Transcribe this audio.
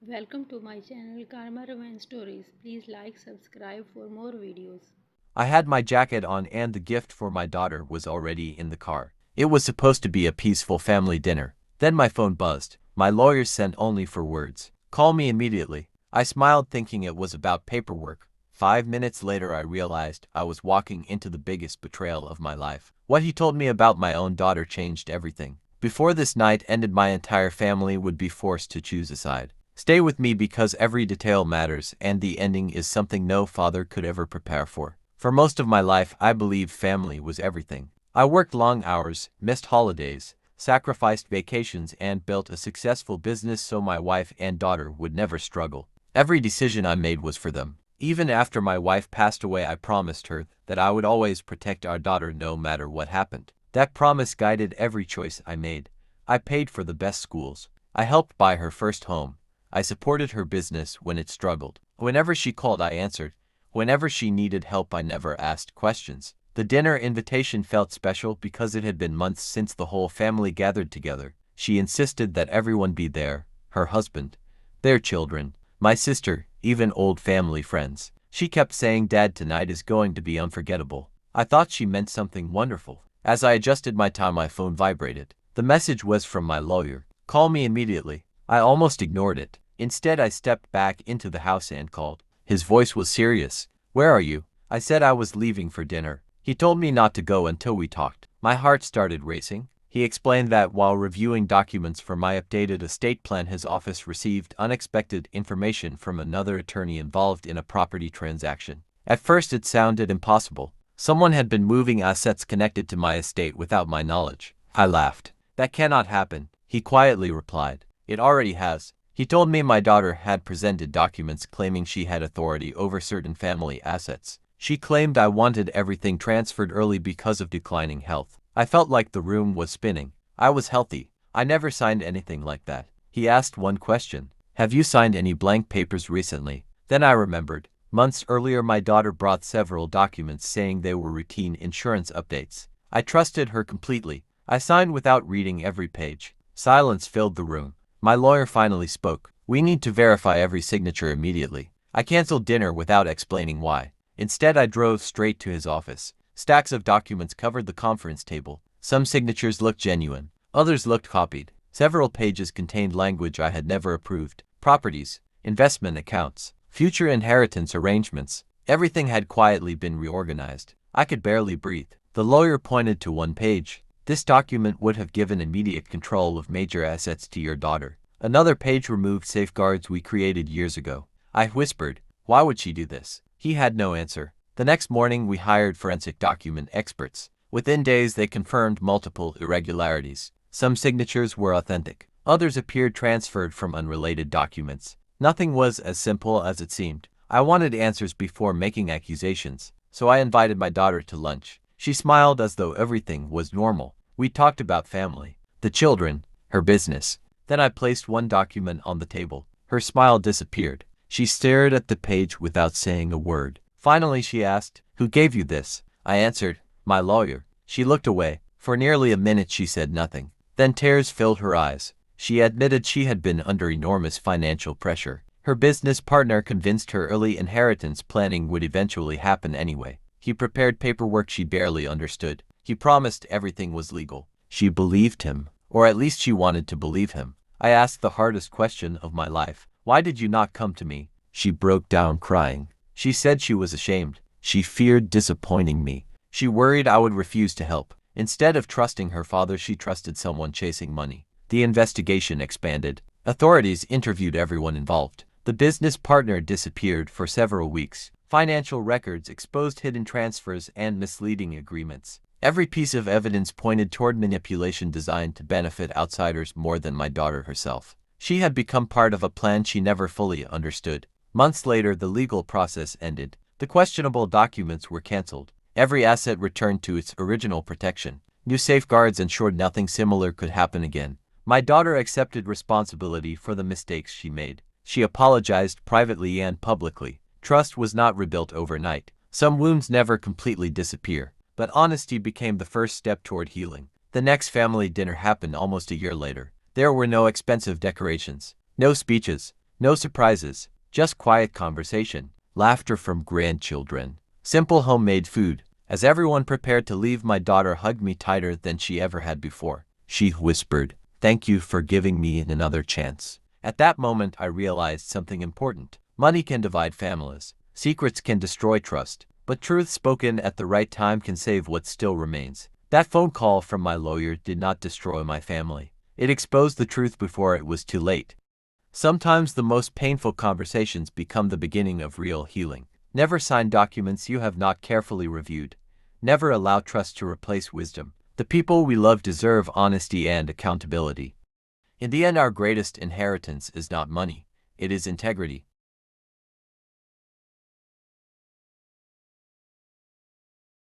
Welcome to my channel Karma Romance Stories. Please like, subscribe for more videos. I had my jacket on and the gift for my daughter was already in the car. It was supposed to be a peaceful family dinner. Then my phone buzzed. My lawyer sent only for words. Call me immediately. I smiled thinking it was about paperwork. 5 minutes later I realized I was walking into the biggest betrayal of my life. What he told me about my own daughter changed everything. Before this night ended, my entire family would be forced to choose a side. Stay with me because every detail matters and the ending is something no father could ever prepare for. For most of my life, I believed family was everything. I worked long hours, missed holidays, sacrificed vacations, and built a successful business so my wife and daughter would never struggle. Every decision I made was for them. Even after my wife passed away, I promised her that I would always protect our daughter no matter what happened. That promise guided every choice I made. I paid for the best schools. I helped buy her first home. I supported her business when it struggled. Whenever she called, I answered. Whenever she needed help, I never asked questions. The dinner invitation felt special because it had been months since the whole family gathered together. She insisted that everyone be there, her husband, their children, my sister, even old family friends. She kept saying, "Dad, tonight is going to be unforgettable." I thought she meant something wonderful. As I adjusted my time, my phone vibrated. The message was from my lawyer. Call me immediately. I almost ignored it. Instead, I stepped back into the house and called. His voice was serious. "Where are you?" I said I was leaving for dinner. He told me not to go until we talked. My heart started racing. He explained that while reviewing documents for my updated estate plan, his office received unexpected information from another attorney involved in a property transaction. At first, it sounded impossible. Someone had been moving assets connected to my estate without my knowledge. I laughed. "That cannot happen," he quietly replied. "It already has." He told me my daughter had presented documents claiming she had authority over certain family assets. She claimed I wanted everything transferred early because of declining health. I felt like the room was spinning. I was healthy. I never signed anything like that. He asked one question. "Have you signed any blank papers recently?" Then I remembered. Months earlier, my daughter brought several documents saying they were routine insurance updates. I trusted her completely. I signed without reading every page. Silence filled the room. My lawyer finally spoke. "We need to verify every signature immediately." I canceled dinner without explaining why. Instead, I drove straight to his office. Stacks of documents covered the conference table. Some signatures looked genuine. Others looked copied. Several pages contained language I had never approved. Properties, investment accounts, future inheritance arrangements. Everything had quietly been reorganized. I could barely breathe. The lawyer pointed to one page. "This document would have given immediate control of major assets to your daughter." Another page removed safeguards we created years ago. I whispered, "Why would she do this?" He had no answer. The next morning, we hired forensic document experts. Within days, they confirmed multiple irregularities. Some signatures were authentic. Others appeared transferred from unrelated documents. Nothing was as simple as it seemed. I wanted answers before making accusations, so I invited my daughter to lunch. She smiled as though everything was normal. We talked about family, the children, her business. Then I placed one document on the table. Her smile disappeared. She stared at the page without saying a word. Finally, she asked, "Who gave you this?" I answered, "My lawyer." She looked away. For nearly a minute she said nothing. Then tears filled her eyes. She admitted she had been under enormous financial pressure. Her business partner convinced her early inheritance planning would eventually happen anyway. He prepared paperwork she barely understood. He promised everything was legal. She believed him, or at least she wanted to believe him. I asked the hardest question of my life. "Why did you not come to me?" She broke down crying. She said she was ashamed. She feared disappointing me. She worried I would refuse to help. Instead of trusting her father, she trusted someone chasing money. The investigation expanded. Authorities interviewed everyone involved. The business partner disappeared for several weeks. Financial records exposed hidden transfers and misleading agreements. Every piece of evidence pointed toward manipulation designed to benefit outsiders more than my daughter herself. She had become part of a plan she never fully understood. Months later, the legal process ended. The questionable documents were canceled. Every asset returned to its original protection. New safeguards ensured nothing similar could happen again. My daughter accepted responsibility for the mistakes she made. She apologized privately and publicly. Trust was not rebuilt overnight. Some wounds never completely disappear, but honesty became the first step toward healing. The next family dinner happened almost a year later. There were no expensive decorations, no speeches, No surprises, just quiet conversation, laughter from grandchildren, simple homemade food. As everyone prepared to leave, my daughter hugged me tighter than she ever had before. She whispered, "Thank you for giving me another chance." At that moment, I realized something important. Money can divide families. Secrets can destroy trust. But truth spoken at the right time can save what still remains. That phone call from my lawyer did not destroy my family. It exposed the truth before it was too late. Sometimes the most painful conversations become the beginning of real healing. Never sign documents you have not carefully reviewed. Never allow trust to replace wisdom. The people we love deserve honesty and accountability. In the end, our greatest inheritance is not money. It is integrity.